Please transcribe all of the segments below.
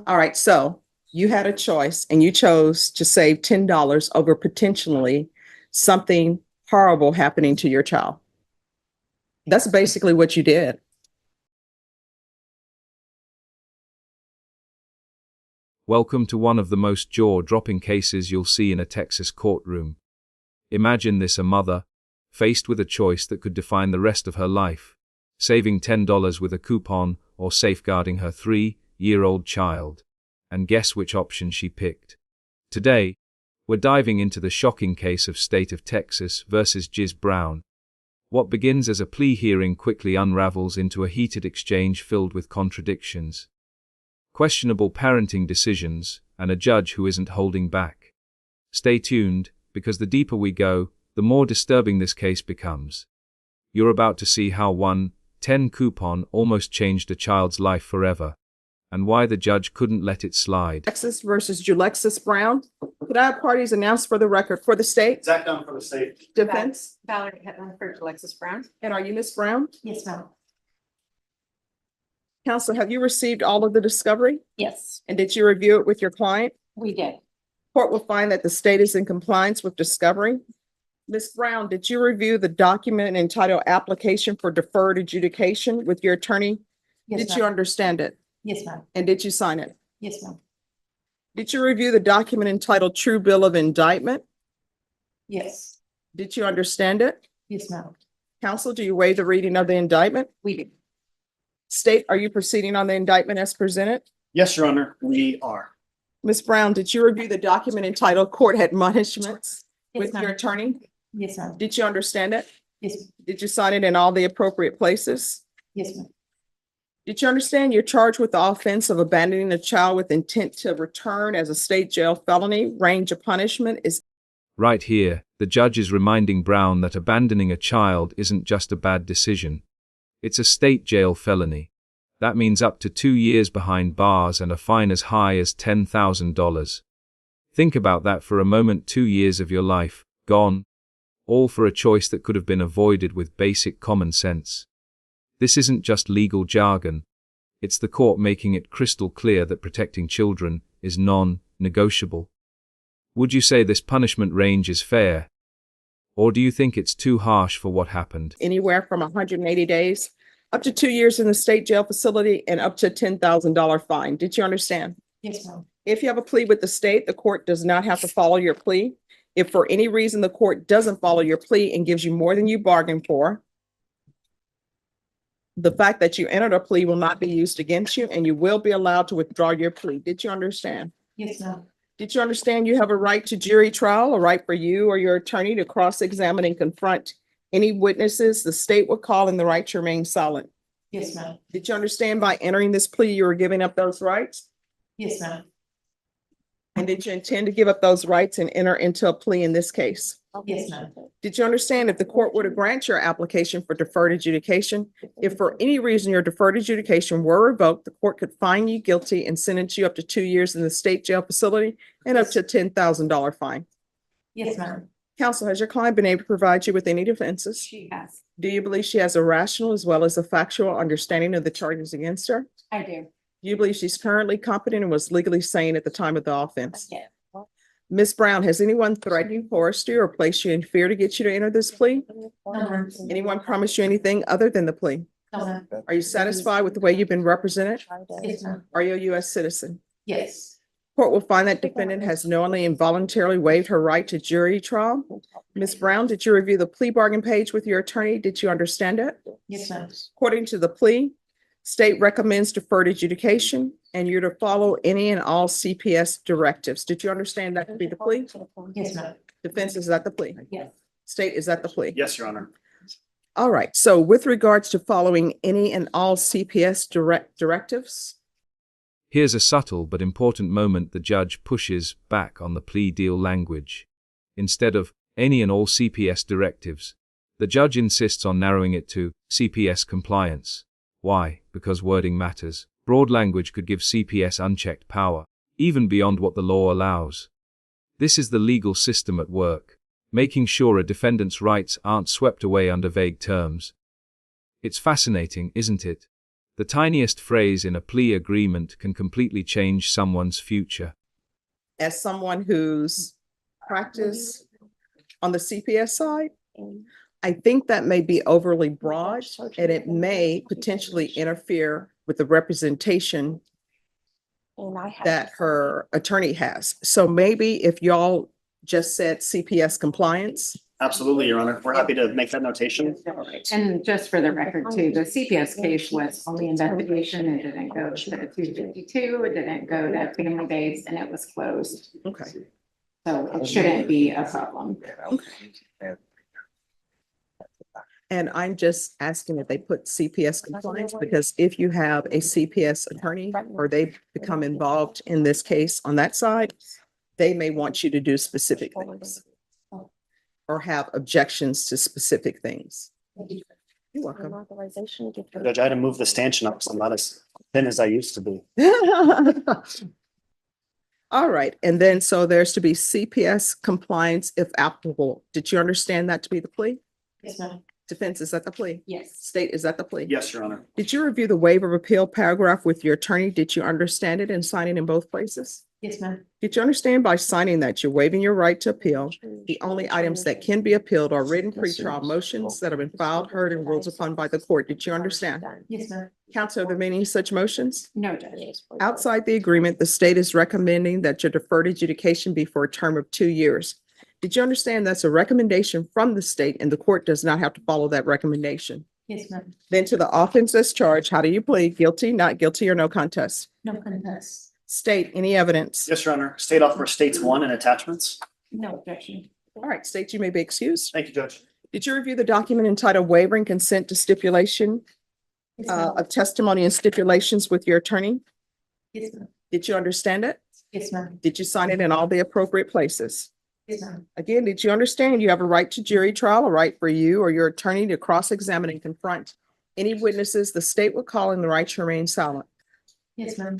All right, so you had a choice and you chose to save $10 over potentially something horrible happening to your child. That's basically what you did. Welcome to one of the most jaw-dropping cases you'll see in a Texas courtroom. Imagine this: a mother, faced with a choice that could define the rest of her life, saving $10 with a coupon or safeguarding her 3-year-old child. And guess which option she picked? Today, we're diving into the shocking case of State of Texas versus Jiz Brown. What begins as a plea hearing quickly unravels into a heated exchange filled with contradictions, questionable parenting decisions, and a judge who isn't holding back. Stay tuned, because the deeper we go, the more disturbing this case becomes. You're about to see how one $10 coupon almost changed a child's life forever, and why the judge couldn't let it slide. Texas versus Julexis Brown. Could I have parties announced for the record for the state? Zach Dunn for the state. Defense? Valerie Hetland for Alexis Brown. And are you Ms. Brown? Yes, ma'am. Counsel, have you received all of the discovery? Yes, And did you review it with your client? we did. Court will find that the state is in compliance with discovery. Ms. Brown, did you review the document entitled Application for Deferred Adjudication with your attorney? Yes, Did you ma'am. understand it? Yes, ma'am. And did you sign it? Yes, ma'am. Did you review the document entitled True Bill of Indictment? Yes. Did you understand it? Yes, ma'am. Counsel, do you waive the reading of the indictment? We do. State, are you proceeding on the indictment as presented? Yes, Your Honor, we are. Ms. Brown, did you review the document entitled Court Admonishments with Yes, ma'am. your attorney? Yes, ma'am. Did you understand it? Yes, Did you sign it in all the appropriate places? yes, ma'am. Did you understand you're charged with the offense of abandoning a child with intent to return as a state jail felony? Range of punishment is Right here, the judge is reminding Brown that abandoning a child isn't just a bad decision. It's a state jail felony. That means up to 2 years behind bars and a fine as high as $10,000. Think about that for a moment. 2 years of your life, gone. All for a choice that could have been avoided with basic common sense. This isn't just legal jargon. It's the court making it crystal clear that protecting children is non-negotiable. Would you say this punishment range is fair? Or do you think it's too harsh for what happened? anywhere from 180 days up to 2 years in the state jail facility and up to a $10,000 fine. Did you understand? Yes, ma'am. If you have a plea with the state, the court does not have to follow your plea. If for any reason the court doesn't follow your plea and gives you more than you bargained for, the fact that you entered a plea will not be used against you and you will be allowed to withdraw your plea. Did you understand? Yes, ma'am. Did you understand you have a right to jury trial, a right for you or your attorney to cross-examine and confront any witnesses the state would call, and the right to remain silent? Yes, ma'am. Did you understand by entering this plea, you were giving up those rights? Yes, ma'am. And did you intend to give up those rights and enter into a plea in this case? Yes, ma'am. Did you understand if the court were to grant your application for deferred adjudication, if for any reason your deferred adjudication were revoked, the court could find you guilty and sentence you up to 2 years in the state jail facility and up to a $10,000 fine? Yes, ma'am. Counsel, has your client been able to provide you with any defenses? She has. Do you believe she has a rational as well as a factual understanding of the charges against her? I do. Do you believe she's currently competent and was legally sane at the time of the offense? Yeah. Ms. Brown, has anyone threatened you, coerced you, or placed you in fear to get you to enter this plea? No, ma'am. Anyone promised you anything other than the plea? No, ma'am. Are you satisfied with the way you've been represented? Yes, ma'am. Are you a U.S. citizen? Yes. Court will find that defendant has knowingly and voluntarily waived her right to jury trial. Ms. Brown, did you review the plea bargain page with your attorney? Did you understand it? Yes, ma'am. According to the plea, state recommends deferred adjudication and you're to follow any and all CPS directives. Did you understand that to be the plea? Yes, ma'am. Defense, is that the plea? Yes. State, is that the plea? Yes, Your Honor. All right. So with regards to following any and all CPS directives, Here's a subtle but important moment: the judge pushes back on the plea deal language. Instead of any and all CPS directives, the judge insists on narrowing it to CPS compliance. Why? Because wording matters. Broad language could give CPS unchecked power, even beyond what the law allows. This is the legal system at work, making sure a defendant's rights aren't swept away under vague terms. It's fascinating, isn't it? The tiniest phrase in a plea agreement can completely change someone's future. As someone who's practiced on the CPS side, I think that may be overly broad and it may potentially interfere with the representation that her attorney has. So maybe if y'all just said CPS compliance. Absolutely, Your Honor. We're happy to make that notation. And just for the record too, the CPS case was only investigation. It didn't go to the 252, it didn't go to family base, and it was closed. Okay. So it shouldn't be a problem. And I'm just asking if they put CPS compliance, because if you have a CPS attorney or they become involved in this case on that side, they may want you to do specific things or have objections to specific things. You're welcome. Judge, I had to move the stanchion up, so I'm not as thin as I used to be. All right, and then so there's to be CPS compliance if applicable. Did you understand that to be the plea? Yes, ma'am. Defense, is that the plea? Yes. State, is that the plea? Yes, Your Honor. Did you review the waiver of appeal paragraph with your attorney? Did you understand it and sign it in both places? Yes, ma'am. Did you understand by signing that you're waiving your right to appeal? The only items that can be appealed are written pretrial motions that have been filed, heard, and ruled upon by the court. Did you understand? Yes, ma'am. Counsel, are there many such motions? No, Judge. Outside the agreement, the state is recommending that your deferred adjudication be for a term of 2 years. Did you understand that's a recommendation from the state and the court does not have to follow that recommendation? Yes, ma'am. Then to the offense as charged, how do you plead? Guilty, not guilty, or no contest? No contest. State, any evidence? Yes, Your Honor. State offer states 1 and attachments. No objection. All right, state, you may be excused. Thank you, Judge. Did you review the document entitled waiving consent to stipulation Yes, ma'am. of testimony and stipulations with your attorney? Yes, ma'am. Did you understand it? Yes, ma'am. Did you sign it in all the appropriate places? Yes, ma'am. Again, did you understand you have a right to jury trial, a right for you or your attorney to cross-examine and confront any witnesses the state will call in the right to remain silent? Yes, ma'am.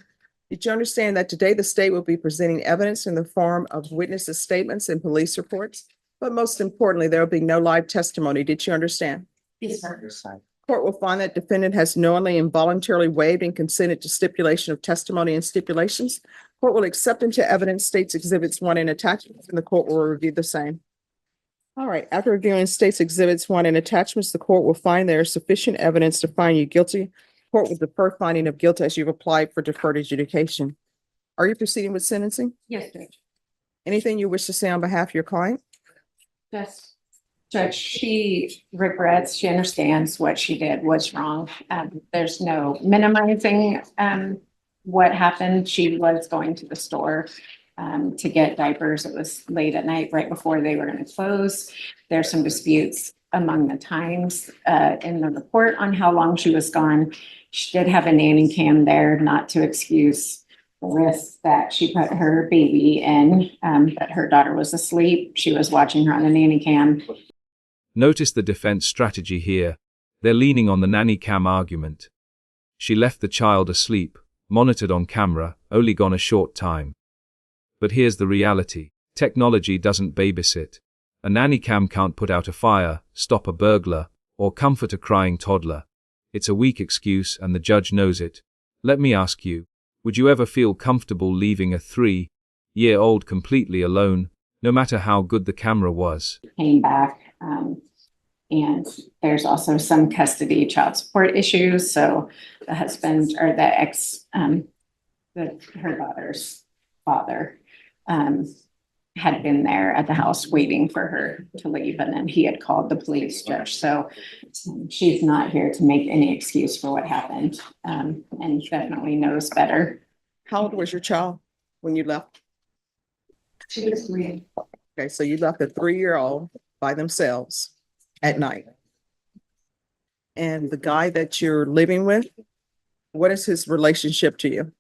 Did you understand that today the state will be presenting evidence in the form of witnesses' statements and police reports? But most importantly, there will be no live testimony. Did you understand? Yes, ma'am. Court will find that defendant has knowingly and voluntarily waived and consented to stipulation of testimony and stipulations. Court will accept into evidence states exhibits 1 and attachments, and the court will review the same. All right, after reviewing states exhibits 1 and attachments, the court will find there is sufficient evidence to find you guilty. Court will defer finding of guilt as you've applied for deferred adjudication. Are you proceeding with sentencing? Yes, Judge. Anything you wish to say on behalf of your client? Just, Judge, she regrets, she understands what she did was wrong. There's no minimizing what happened. She was going to the store to get diapers. It was late at night, right before they were going to close. There's some disputes among the times in the report on how long she was gone. She did have a nanny cam there, not to excuse the risk that she put her baby in, but her daughter was asleep. She was watching her on the nanny cam. Notice the defense strategy here. They're leaning on the nanny cam argument. She left the child asleep, monitored on camera, only gone a short time. But here's the reality. Technology doesn't babysit. A nanny cam can't put out a fire, stop a burglar, or comfort a crying toddler. It's a weak excuse and the judge knows it. Let me ask you, would you ever feel comfortable leaving a 3-year-old completely alone, no matter how good the camera was? Came back, and there's also some custody child support issues. So the husband or the ex, her daughter's father, had been there at the house waiting for her to leave, and then he had called the police, Judge. So she's not here to make any excuse for what happened, and definitely knows better. How old was your child when you left? She was 3. Okay, so you left a 3-year-old by themselves at night. And the guy that you're living with, what is his relationship to you?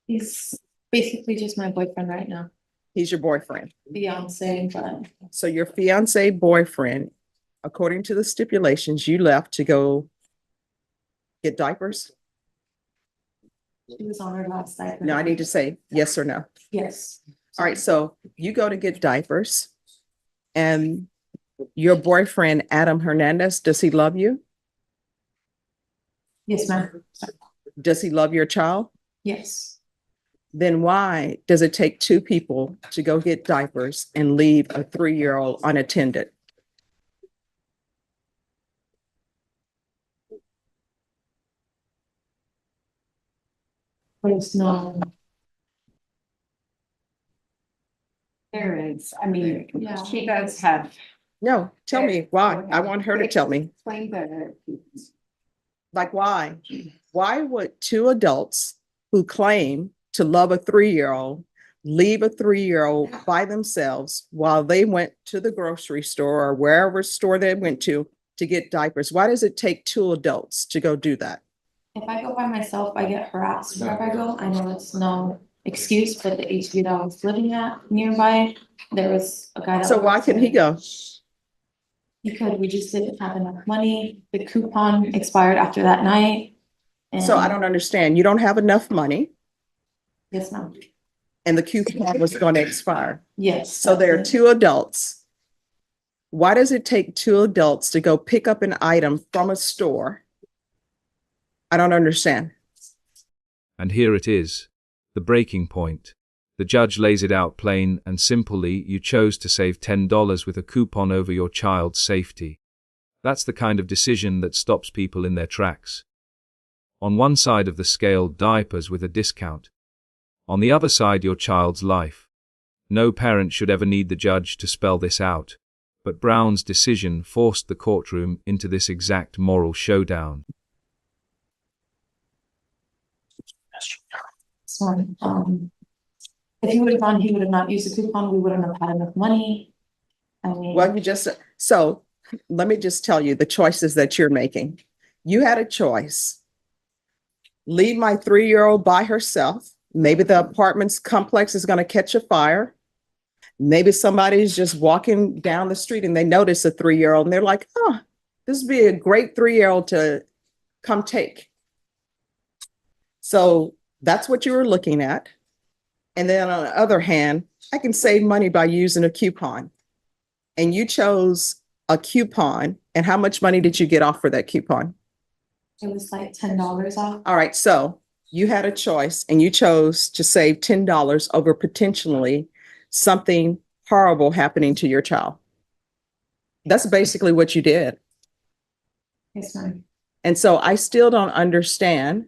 He's basically just my boyfriend right now. He's your boyfriend. Fiance, but So your fiance boyfriend, according to the stipulations, you left to go get diapers? she was on her last diaper. No, I need to say yes or no. Yes. All right, so you go to get diapers and your boyfriend, Adam Hernandez, does he love you? Yes, ma'am. Does he love your child? Yes. Then why does it take two people to go get diapers and leave a 3-year-old unattended? There's no, There is, I mean, Yeah. she does have. No, tell me why. I want her to tell me. Explain the. Like, why? Why would two adults who claim to love a 3-year-old leave a 3-year-old by themselves while they went to the grocery store or wherever store they went to get diapers? Why does it take two adults to go do that? if I go by myself, I get harassed wherever I go. I know it's no excuse, but the HB that I was living at nearby, there was a guy that. So why works couldn't he there. go? Because we just didn't have enough money. The coupon expired after that night. So I and- don't understand. You don't have enough money Yes, ma'am. and the coupon was going to expire. Yes. So there are that's it. two adults. Why does it take two adults to go pick up an item from a store? I don't understand. And here it is, the breaking point. The judge lays it out plain and simply. You chose to save $10 with a coupon over your child's safety. That's the kind of decision that stops people in their tracks. On one side of the scale, diapers with a discount. On the other side, your child's life. No parent should ever need the judge to spell this out, but Brown's decision forced the courtroom into this exact moral showdown. So, if he would have gone, he would have not used the coupon. We wouldn't have had enough money. I mean. Well, so let me just tell you the choices that you're making. You had a choice. Leave my 3-year-old by herself. Maybe the apartment's complex is going to catch a fire. Maybe somebody's just walking down the street and they notice a 3-year-old and they're like, oh, this would be a great 3-year-old to come take. So that's what you were looking at. And then on the other hand, I can save money by using a coupon. And you chose a coupon. And how much money did you get off for that coupon? It was like $10 off. All right. So you had a choice and you chose to save $10 over potentially something horrible happening to your child. That's basically what you did. Yes, ma'am. And so I still don't understand.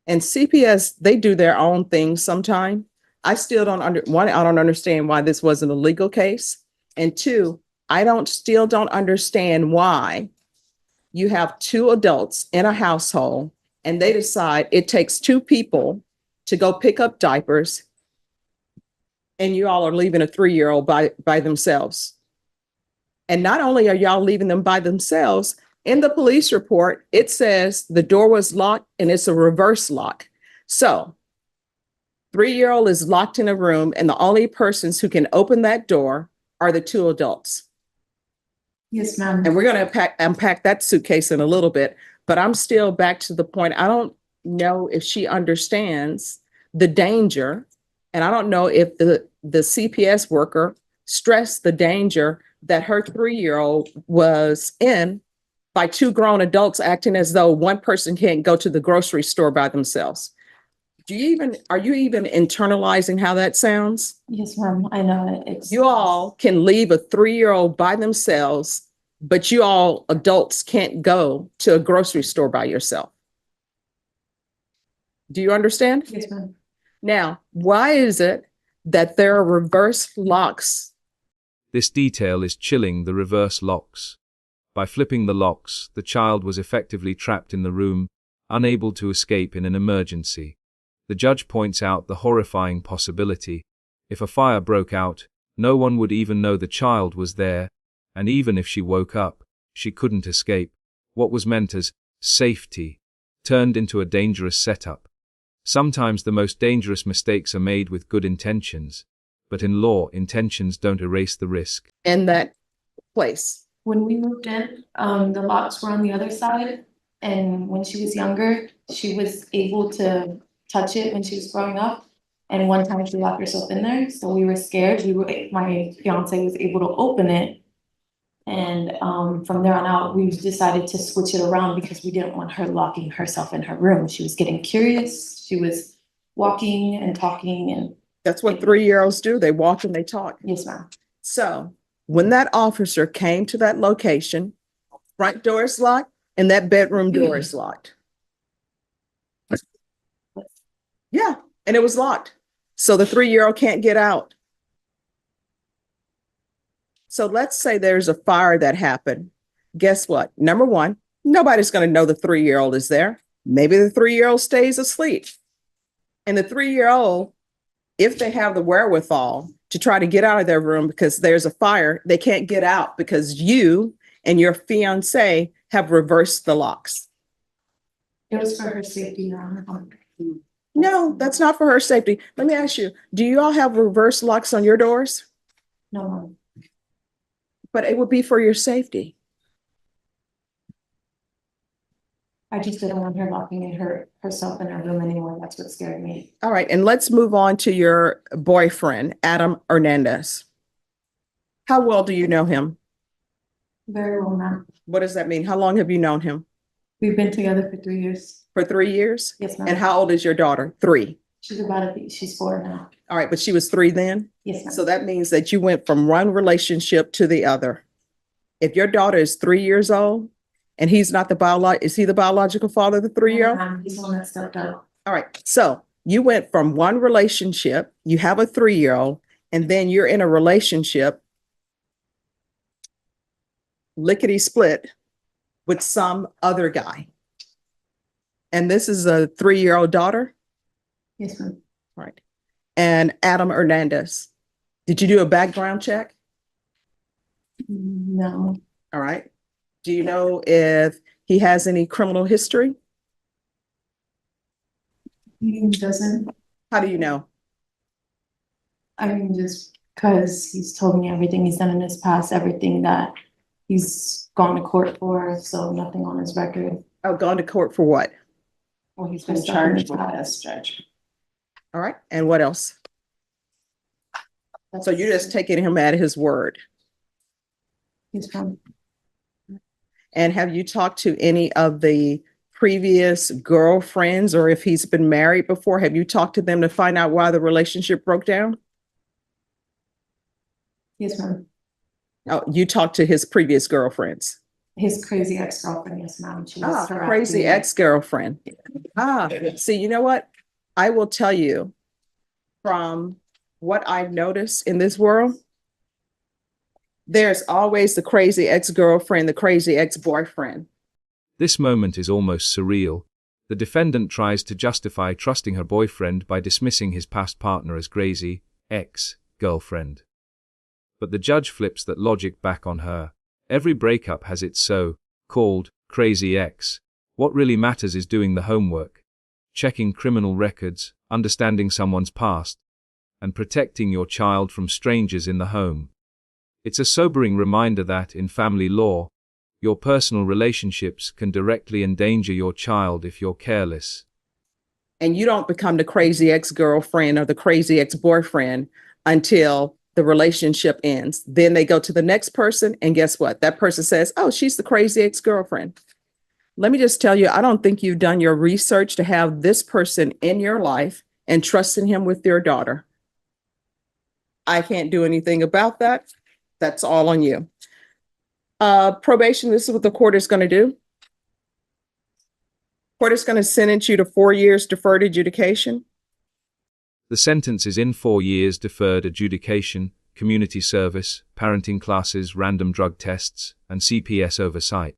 And CPS, they do their own things sometime. I still don't I don't understand why this wasn't a legal case. And two, still don't understand why you have two adults in a household and they decide it takes two people to go pick up diapers and you all are leaving a 3-year-old by themselves. And not only are y'all leaving them by themselves, in the police report, it says the door was locked and it's a reverse lock. So 3-year-old is locked in a room and the only persons who can open that door are the two adults. Yes, ma'am. And we're going to unpack that suitcase in a little bit, but I'm still back to the point. I don't know if she understands the danger. And I don't know if the CPS worker stressed the danger that her 3-year-old was in by two grown adults acting as though one person can't go to the grocery store by themselves. Are you even internalizing how that sounds? Yes, ma'am. I know it's. You all can leave a 3-year-old by themselves, but you all adults can't go to a grocery store by yourself. Do you understand? Yes, ma'am. Now, why is it that there are reverse locks? This detail is chilling. The reverse locks. By flipping the locks, the child was effectively trapped in the room, unable to escape in an emergency. The judge points out the horrifying possibility. If a fire broke out, no one would even know the child was there, and even if she woke up, she couldn't escape. What was meant as safety turned into a dangerous setup. Sometimes the most dangerous mistakes are made with good intentions, but in law, intentions don't erase the risk. In that place. When we moved in, the locks were on the other side. And when she was younger, she was able to touch it when she was growing up. And one time she locked herself in there. So we were scared. My fiance was able to open it. And from there on out, we decided to switch it around because we didn't want her locking herself in her room. She was getting curious. She was walking and talking and, That's what 3-year-olds do. They walk and they talk. yes, ma'am. So when that officer came to that location, front door is locked and that bedroom door is locked. Yeah, and it was locked. So the 3-year-old can't get out. So let's say there's a fire that happened. Guess what? Number one, nobody's going to know the 3-year-old is there. Maybe the 3-year-old stays asleep. And the 3-year-old, if they have the wherewithal to try to get out of their room because there's a fire, they can't get out because you and your fiance have reversed the locks. It was for her safety, Your Honor. No, that's not for her safety. Let me ask you, do you all have reverse locks on your doors? No, ma'am. But it would be for your safety. I just didn't want her locking herself in her room anymore. That's what scared me. All right, and let's move on to your boyfriend, Adam Hernandez. How well do you know him? Very well, ma'am. What does that mean? How long have you known him? We've been together for 3 years. For 3 years? Yes, And ma'am. how old is your daughter? 3. She's 4 now. All right, but she was 3 then? Yes, ma'am. So that means that you went from one relationship to the other. If your daughter is 3 years old and he's not is he the biological father of the 3-year-old? No, ma'am, he's the one that stepped up. All right, so you went from one relationship, you have a 3-year-old, and then you're in a relationship, lickety split, with some other guy. And this is a 3-year-old daughter? Yes, ma'am. All right. And Adam Hernandez, did you do a background check? No, All right. Do you know if he has any criminal history? he doesn't. How do you know? I mean, just because he's told me everything he's done in his past, everything that he's gone to court for, so nothing on his record. Oh, gone to court for what? Well, he's been been charged charged with with this, this, Judge. All right. And what else? So you're just taking him at his word. He's from, And have you talked to any of the previous girlfriends, or if he's been married before, have you talked to them to find out why the relationship broke down? he's from Oh, you talked to his previous girlfriends. his crazy ex-girlfriend, yes, ma'am. She was harassing Crazy me. ex-girlfriend. See, you know what? I will tell you from what I've noticed in this world, there's always the crazy ex-girlfriend, the crazy ex-boyfriend. This moment is almost surreal. The defendant tries to justify trusting her boyfriend by dismissing his past partner as crazy ex-girlfriend. But the judge flips that logic back on her. Every breakup has its so-called crazy ex. What really matters is doing the homework, checking criminal records, understanding someone's past, and protecting your child from strangers in the home. It's a sobering reminder that, in family law, your personal relationships can directly endanger your child if you're careless. And you don't become the crazy ex-girlfriend or the crazy ex-boyfriend until the relationship ends. Then they go to the next person, and guess what? That person says, oh, she's the crazy ex-girlfriend. Let me just tell you, I don't think you've done your research to have this person in your life and trusting him with your daughter. I can't do anything about that. That's all on you. Probation, this is what the court is going to do. Court is going to sentence you to 4 years deferred adjudication. The sentence is in 4 years deferred adjudication, community service, parenting classes, random drug tests, and CPS oversight.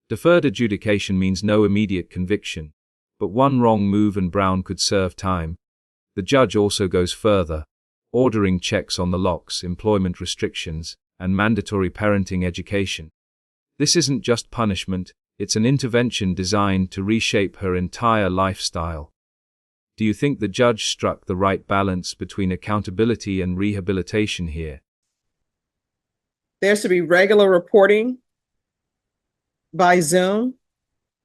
Deferred adjudication means no immediate conviction, but one wrong move and Brown could serve time. The judge also goes further, ordering checks on the locks, employment restrictions, and mandatory parenting education. This isn't just punishment, it's an intervention designed to reshape her entire lifestyle. Do you think the judge struck the right balance between accountability and rehabilitation here? There's to be regular reporting by Zoom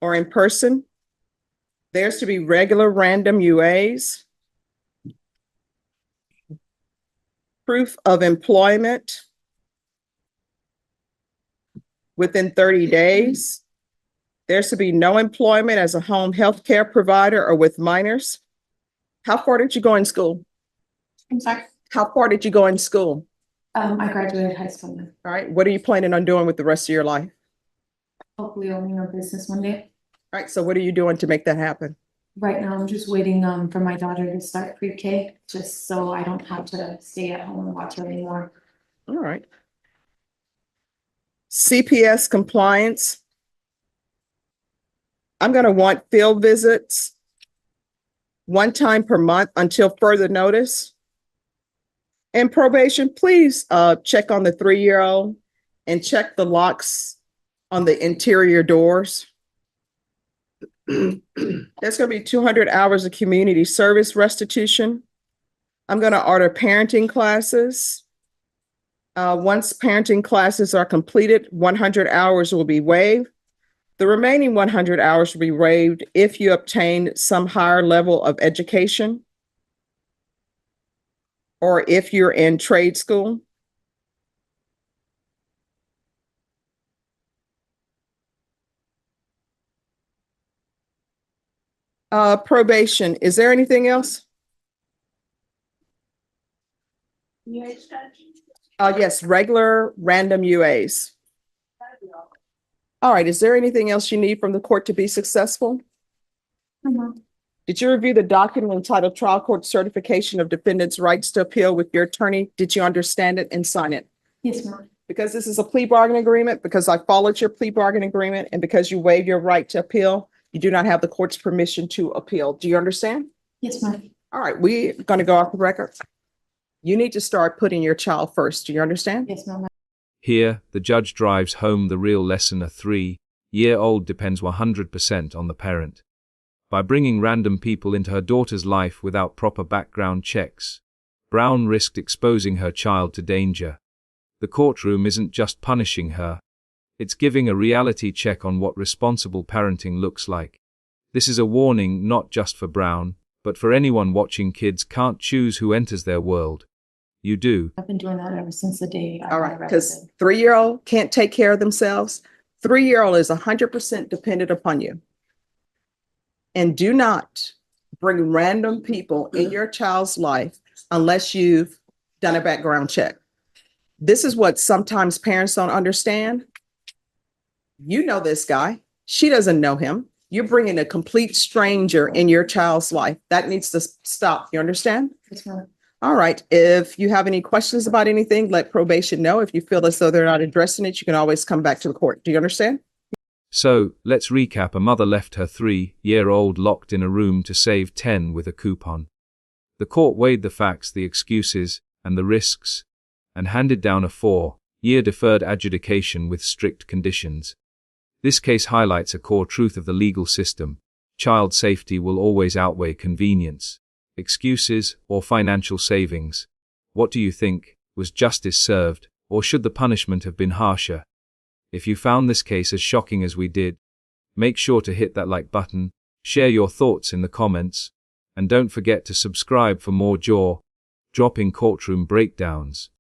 or in person. There's to be regular random UAs. Proof of employment. within 30 days. There should be no employment as a home health care provider or with minors. How far did you go in school? I'm sorry. How far did you go in school? I graduated high school now. All right. What are you planning on doing with the rest of your life? Hopefully owning a business one day. All right. So what are you doing to make that happen? Right now, I'm just waiting for my daughter to start pre-K, just so I don't have to stay at home and watch her anymore. All right. CPS compliance. I'm going to want field visits one time per month until further notice. And probation, please check on the 3-year-old and check the locks on the interior doors. There's going to be 200 hours of community service restitution. I'm going to order parenting classes. Once parenting classes are completed, 100 hours will be waived. The remaining 100 hours will be waived if you obtain some higher level of education or if you're in trade school. Probation, is there anything else? Yes, regular random UAs. All right, is there anything else you need from the court to be successful? Did you review the document entitled Trial Court Certification of Defendant's Rights to Appeal with your attorney? Did you understand it and sign it? Yes, ma'am. Because this is a plea bargaining agreement, because I followed your plea bargaining agreement, and because you waive your right to appeal, you do not have the court's permission to appeal. Do you understand? Yes, ma'am. All right, we're going to go off the record. You need to start putting your child first. Do you understand? Yes, ma'am. Here, the judge drives home the real lesson: a 3-year-old depends 100% on the parent. By bringing random people into her daughter's life without proper background checks, Brown risked exposing her child to danger. The courtroom isn't just punishing her, it's giving a reality check on what responsible parenting looks like. This is a warning not just for Brown, but for anyone watching. Kids can't choose who enters their world. You do. I've been doing that ever since the day. I All got right, because arrested. 3-year-old can't take care of themselves. 3-year-old is 100% dependent upon you. And do not bring random people in your child's life unless you've done a background check. This is what sometimes parents don't understand. You know this guy. She doesn't know him. You're bringing a complete stranger in your child's life. That needs to stop. You understand? Yes, ma'am. All right. If you have any questions about anything, let probation know. If you feel as though they're not addressing it, you can always come back to the court. Do you understand? So, let's recap. A mother left her 3-year-old locked in a room to save 10 with a coupon. The court weighed the facts, the excuses, and the risks, and handed down a 4-year deferred adjudication with strict conditions. This case highlights a core truth of the legal system: child safety will always outweigh convenience, excuses, or financial savings. What do you think? Was justice served, or should the punishment have been harsher? If you found this case as shocking as we did, make sure to hit that like button, share your thoughts in the comments, and don't forget to subscribe for more jaw-dropping courtroom breakdowns.